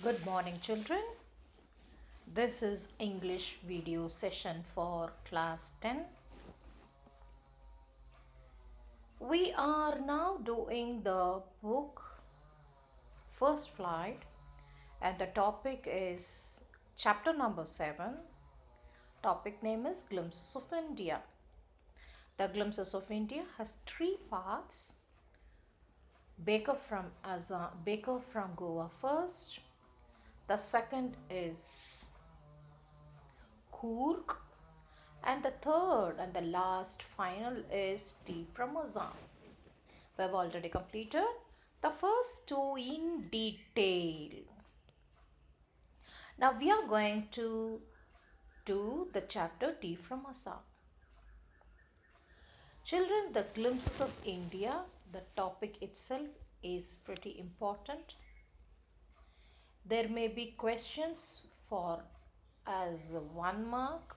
Good morning, children. This is English video session for class 10. We are now doing the book First Flight, and the topic is chapter number 7. Topic name is Glimpses of India. The Glimpses of India has 3 parts. Baker from Goa first. The second is Coorg, and the third and the last final is Tea from Assam. We have already completed the first two in detail. Now we are going to do the chapter Tea from Assam. Children, the glimpses of India, the topic itself is pretty important. There may be questions for as 1 mark,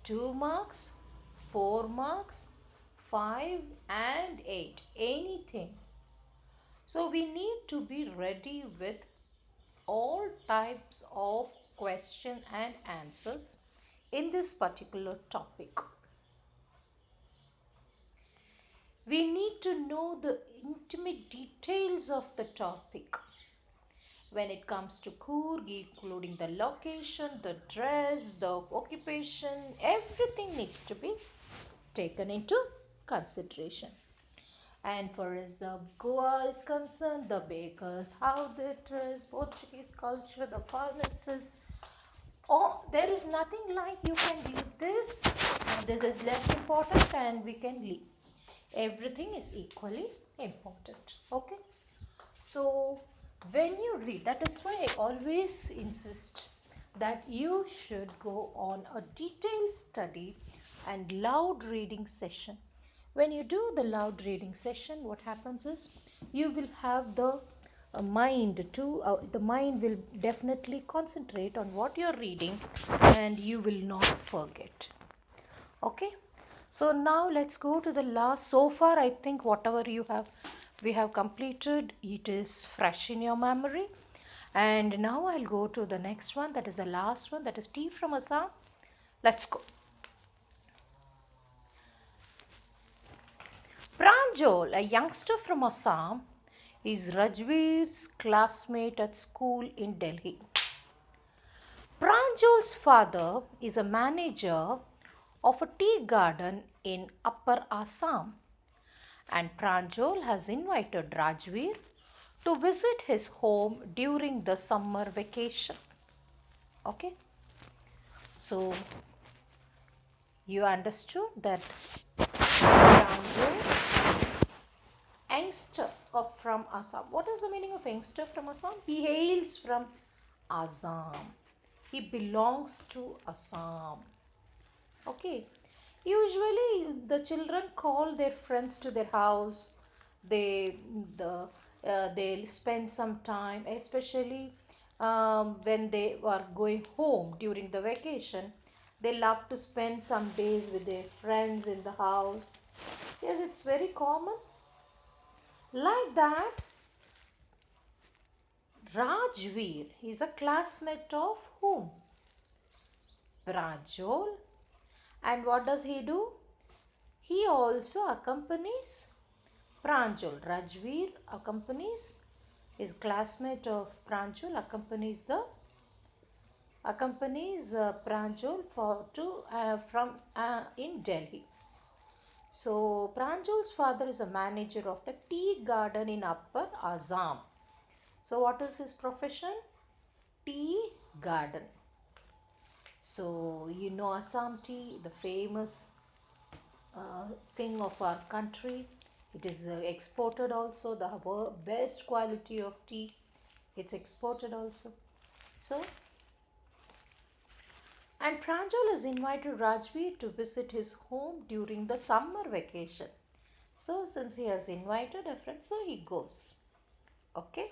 2 marks, 4 marks, 5 and 8, anything. So we need to be ready with all types of question and answers in this particular topic. We need to know the intimate details of the topic. When it comes to Coorg, including the location, the dress, the occupation, everything needs to be taken into consideration. And for as the Goa is concerned, the bakers, how they dress, Portuguese culture, the furnaces. Oh, there is nothing like you can leave this. This is less important and we can leave. Everything is equally important. Okay. So when you read, that is why I always insist that you should go on a detailed study and loud reading session. When you do the loud reading session, what happens is you will have the mind will definitely concentrate on what you're reading and you will not forget. Okay, so now let's go to the last. So far I think whatever we have completed, it is fresh in your memory. And now I'll go to the next one, that is the last one, that is Tea from Assam. Let's go. Pranjal, a youngster from Assam, is Rajveer's classmate at school in Delhi. Pranjal's father is a manager of a tea garden in Upper Assam, and Pranjal has invited Rajveer to visit his home during the summer vacation. Okay, so you understood that Pranjal, youngster from Assam. What is the meaning of youngster from Assam? He hails from Assam. He belongs to Assam. Okay. Usually the children call their friends to their house. They'll spend some time, especially when they are going home during the vacation. They love to spend some days with their friends in the house. Yes, it's very common. Like that, Rajveer is a classmate of whom? Pranjal. And what does he do? He also accompanies Pranjal. Rajveer accompanies his classmate of Pranjal accompanies Pranjal from in Delhi. So Pranjal's father is a manager of the tea garden in Upper Assam. So what is his profession? Tea garden. So you know Assam tea, the famous thing of our country. It is exported also, the best quality of tea. It's exported also. So, and Pranjal has invited Rajveer to visit his home during the summer vacation. So, since he has invited a friend, so he goes. Okay.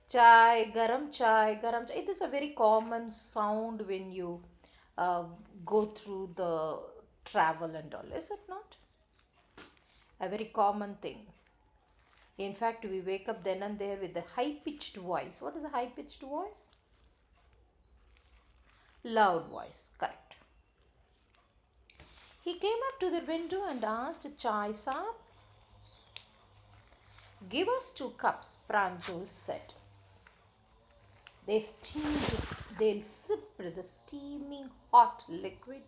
Chai, garam chai, garam chai. It is a very common sound when you uh, go through the travel and all, is it not? A very common thing. In fact, we wake up then and there with a high pitched voice. What is a high pitched voice? Loud voice, correct. He came up to the window and asked, Chai Saab? Give us 2 cups, Pranjul said. They steamed, they sipped the steaming hot liquid.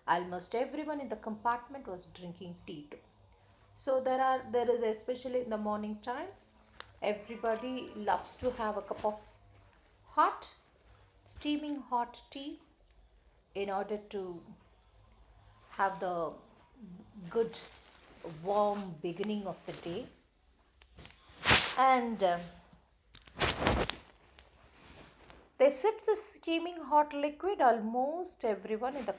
Almost everyone in the compartment was drinking tea too. So there is, especially in the morning time, everybody loves to have a cup of hot, steaming hot tea in order to have the good warm beginning of the day. And they sipped the steaming hot liquid, almost everyone in the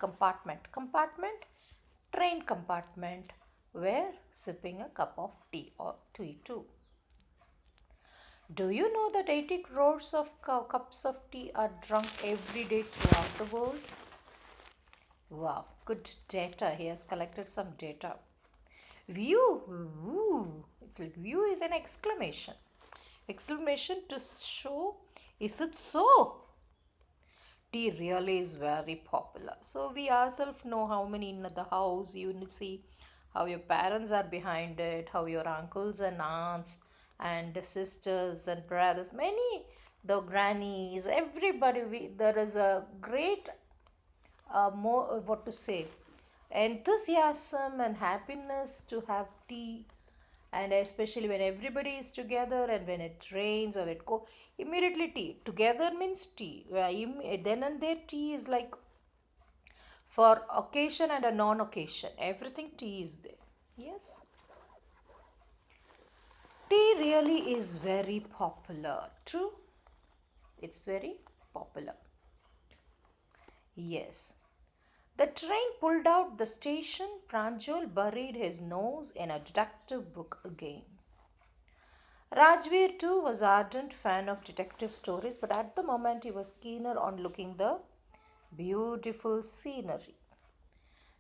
train compartment, were sipping a cup of tea or tea too. Do you know that 80 crores of cups of tea are drunk every day throughout the world? Wow, good data. He has collected some data. View, ooh, it's like view is an exclamation. Exclamation to show, is it so? Tea really is very popular. So we ourselves know how many in the house you see how your parents are behind it, how your uncles and aunts and sisters and brothers, many the grannies, everybody. There is a great more what to say enthusiasm and happiness to have tea, and especially when everybody is together and when it rains or it go immediately tea together means tea. Then and there tea is like for occasion and a non-occasion, everything tea is there. Yes, tea really is very popular. True, it's very popular. Yes. The train pulled out the station. Pranjal buried his nose in a detective book again. Rajveer too was ardent fan of detective stories, but at the moment he was keener on looking the beautiful scenery.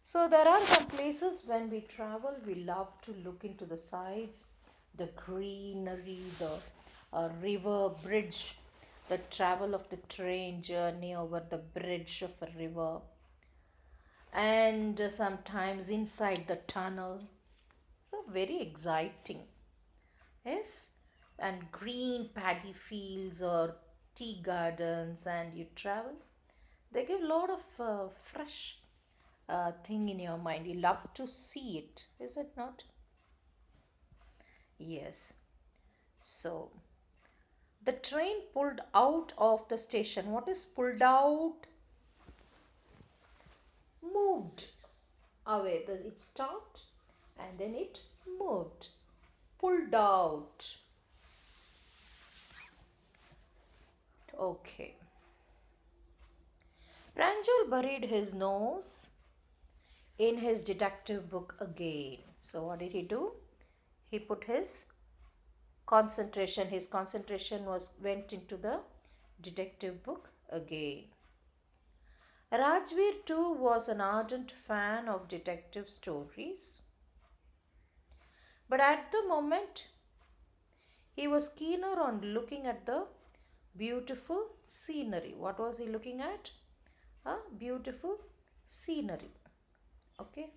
So there are some places when we travel, we love to look into the sides, the greenery, the river bridge, the travel of the train journey over the bridge of a river, and sometimes inside the tunnel. So very exciting. Yes, and green paddy fields or tea gardens, and you travel. They give a lot of fresh thing in your mind. You love to see it, is it not? Yes. So the train pulled out of the station. What is pulled out? Moved away. It stopped and then it moved. Pulled out. Okay. Pranjal buried his nose in his detective book again. So what did he do? He put his concentration was went into the detective book again. Rajveer too was an ardent fan of detective stories, but at the moment he was keener on looking at the beautiful scenery. What was he looking at? A beautiful scenery. Okay.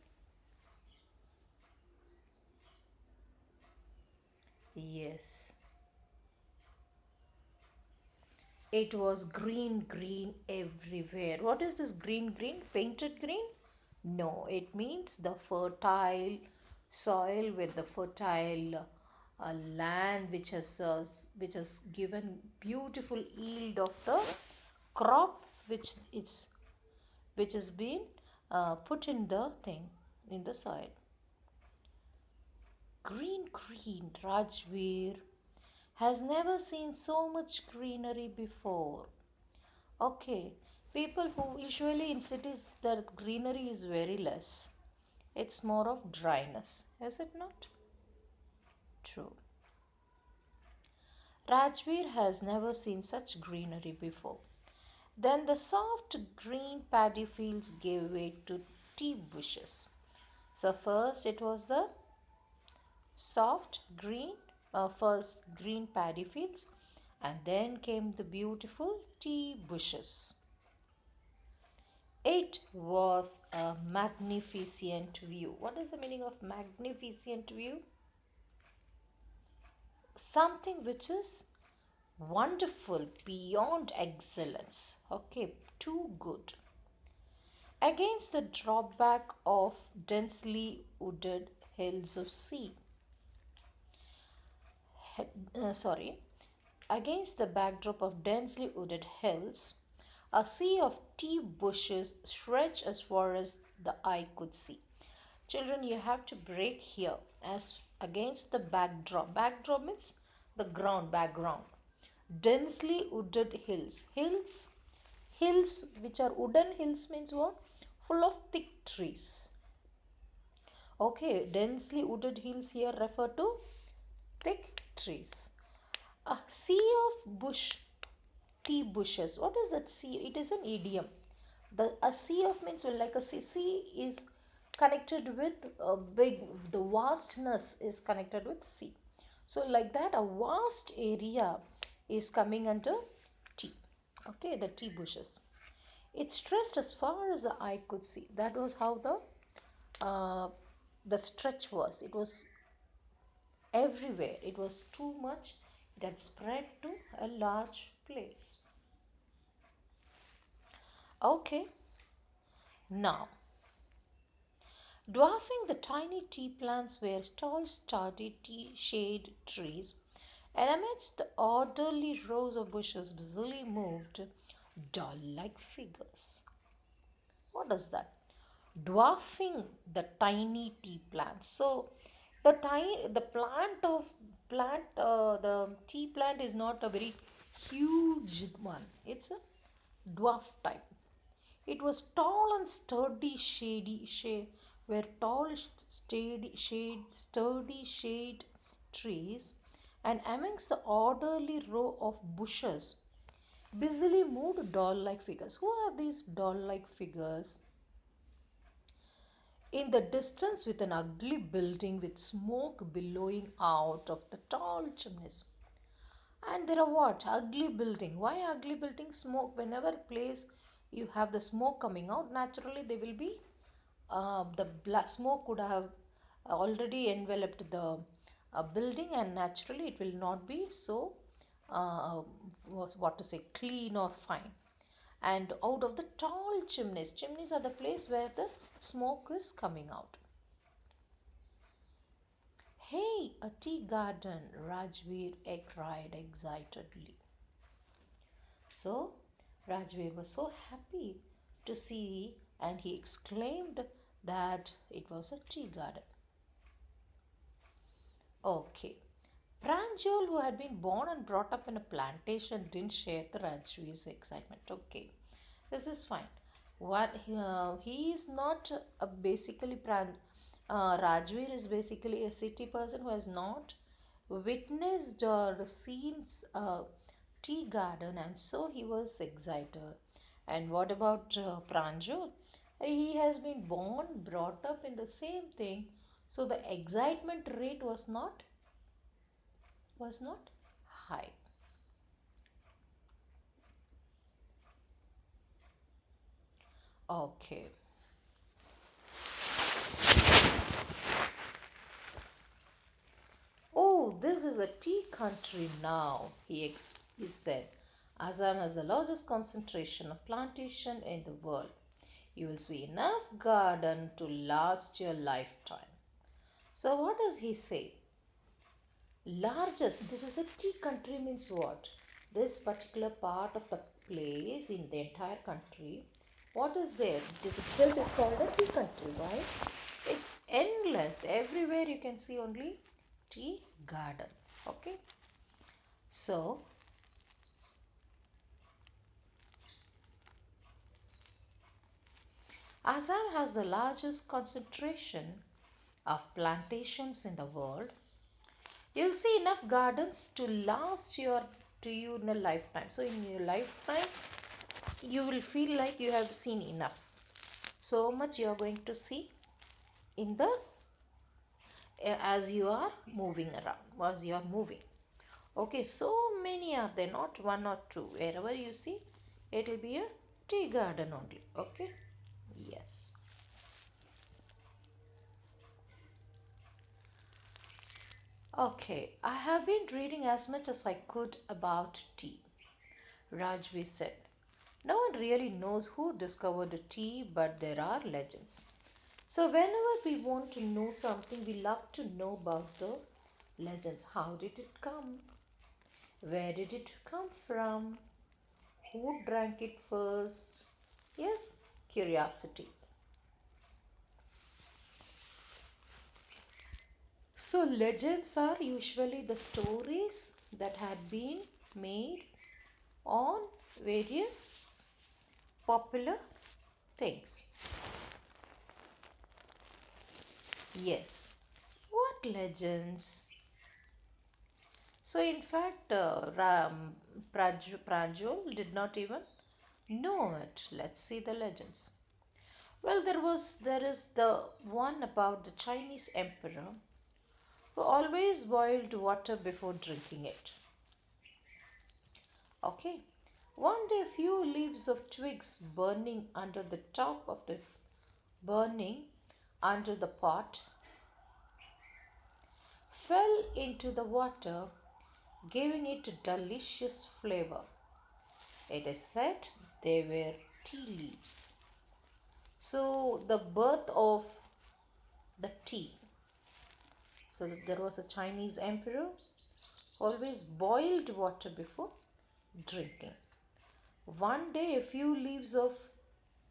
Yes. It was green, green everywhere. What is this green, green? Painted green? No, it means the fertile soil with the fertile land which has given beautiful yield of the crop which has been put in the thing in the soil. Green, green, Rajveer has never seen so much greenery before. Okay, people who usually in cities the greenery is very less. It's more of dryness, is it not? True. Rajveer has never seen such greenery before. Then the soft green paddy fields gave way to tea bushes. So first it was the soft green first green paddy fields, and then came the beautiful tea bushes. It was a magnificent view. What is the meaning of magnificent view? Something which is wonderful, beyond excellence. Okay, too good. Against the drawback of densely wooded hills of sea. Sorry, against the backdrop of densely wooded hills, a sea of tea bushes stretched as far as the eye could see. Children, you have to break here as against the backdrop. Backdrop means the ground, background. Densely wooded hills. Hills which are wooden hills means what? Full of thick trees. Okay, densely wooded hills here refer to thick trees. A sea of tea bushes. What is that sea? It is an idiom. A sea of means like a sea is connected with a big, the vastness is connected with sea. So like that, a vast area is coming under tea. Okay, the tea bushes. It stretched as far as the eye could see. That was how the stretch was. It was everywhere. It was too much. It had spread to a large place. Okay, now dwarfing the tiny tea plants were tall, sturdy tea shade trees, and amidst the orderly rows of bushes busily moved doll like figures. What is that? Dwarfing the tiny tea plants. So the the tea plant is not a very huge one. It's a dwarf type. It was tall and sturdy, were tall, sturdy shade trees, and amongst the orderly row of bushes, busily moved doll-like figures. Who are these doll-like figures? In the distance, with an ugly building with smoke billowing out of the tall chimneys. And there are what? Ugly building. Why ugly building? Smoke. Whenever place you have the smoke coming out, naturally there will be the black smoke could have already enveloped the building, and naturally it will not be so what to say, clean or fine. And out of the tall chimneys are the place where the smoke is coming out. Hey, a tea garden, Rajveer cried excitedly. So Rajveer was so happy to see, and he exclaimed that it was a tea garden. Okay. Pranjal, who had been born and brought up in a plantation, didn't share the Rajveer's excitement. Okay, this is fine. He is not basically Rajveer is basically a city person who has not witnessed or seen a tea garden, and so he was excited. And what about Pranjal? He has been born, brought up in the same thing, so the excitement rate was not high. Okay. Oh, this is a tea country now, he said. Assam has the largest concentration of plantation in the world. You will see enough garden to last your lifetime. So what does he say? Largest. This is a tea country means what? This particular part of the place in the entire country. What is there? This itself is called a tea country. Why? It's endless. Everywhere you can see only tea garden. Okay. So Assam has the largest concentration of plantations in the world. You'll see enough gardens to last to you in a lifetime. So in your lifetime, you will feel like you have seen enough. So much you are going to see in the as you are moving around, as you are moving. Okay, so many are there, not one or two. Wherever you see, it will be a tea garden only. Okay, yes. Okay, I have been reading as much as I could about tea, Rajvi said. No one really knows who discovered tea, but there are legends. So, whenever we want to know something, we love to know about the legends. How did it come? Where did it come from? Who drank it first? Yes, curiosity. So, legends are usually the stories that had been made on various popular things. Yes. What legends? So, in fact, Pranjul did not even know it. Let's see the legends. Well, there is the one about the Chinese emperor who always boiled water before drinking it. Okay. One day, a few leaves of twigs burning under the pot fell into the water, giving it a delicious flavor. It is said they were tea leaves. So, the birth of the tea. So, there was a Chinese emperor always boiled water before drinking. One day, a few leaves of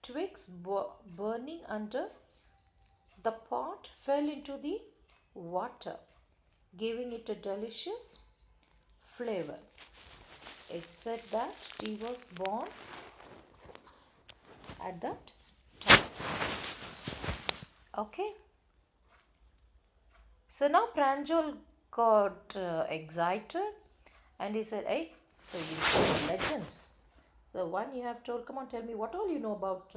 twigs burning under the pot fell into the water, giving it a delicious flavor. It said that tea was born at that time. Okay. So now Pranjal got excited and he said, hey, so you know legends. So one you have told, come on, tell me what all you know about,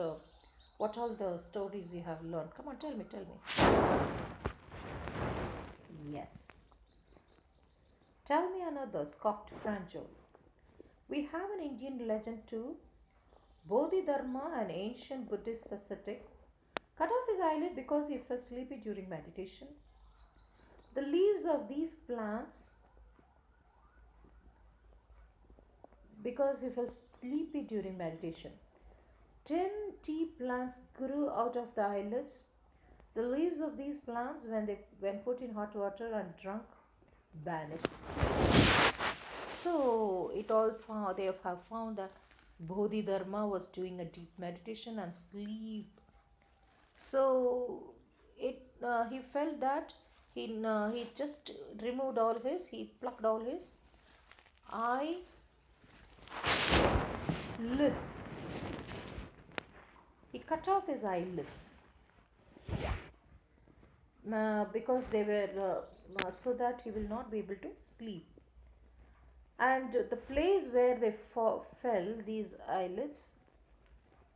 what all the stories you have learned. Come on, tell me, tell me. Yes. Tell me another, scoffed Pranjal. We have an Indian legend too. Bodhidharma, an ancient Buddhist ascetic, cut off his eyelid because he felt sleepy during meditation. The leaves of these plants, because he felt sleepy during meditation. 10 tea plants grew out of the eyelids. The leaves of these plants, when put in hot water and drunk, vanished. So it all found, they have found that Bodhidharma was doing a deep meditation and sleep. So he felt that he just removed all his, he plucked all his eyelids. He cut off his eyelids because they were so that he will not be able to sleep. And the place where they fell, these eyelids,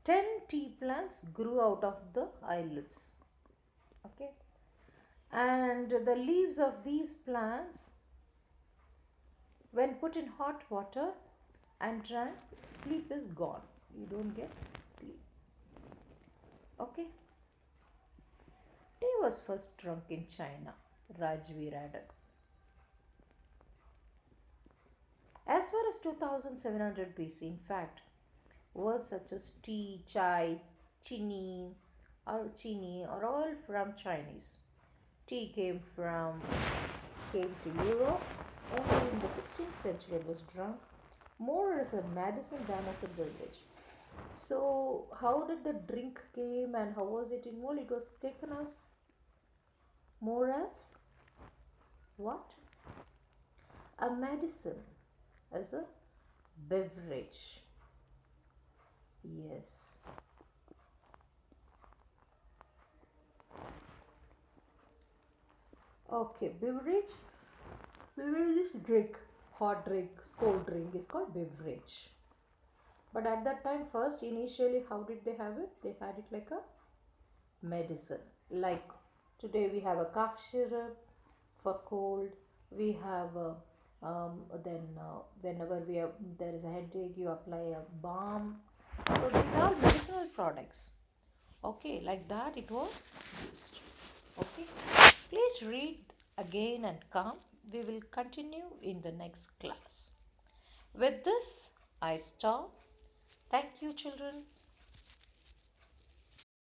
10 tea plants grew out of the eyelids. Okay. And the leaves of these plants, when put in hot water and drank, sleep is gone. You don't get sleep. Okay. Tea was first drunk in China, Rajveer added. As far as 2700 BC, in fact, words such as tea, chai, chini are all from Chinese. Tea came to Europe only in the 16th century and was drunk more as a medicine than as a beverage. So, how did the drink came and how was it involved? It was taken as more as what? A medicine, as a beverage. Yes. Okay, beverage. Beverage is drink. Hot drink, cold drink is called beverage. But at that time, first, initially, how did they have it? They had it like a medicine, like Today we have a cough syrup for cold. We have then whenever there is a headache, you apply a balm. So these are medicinal products. Okay, like that it was used. Okay, please read again and come. We will continue in the next class. With this, I stop. Thank you, children.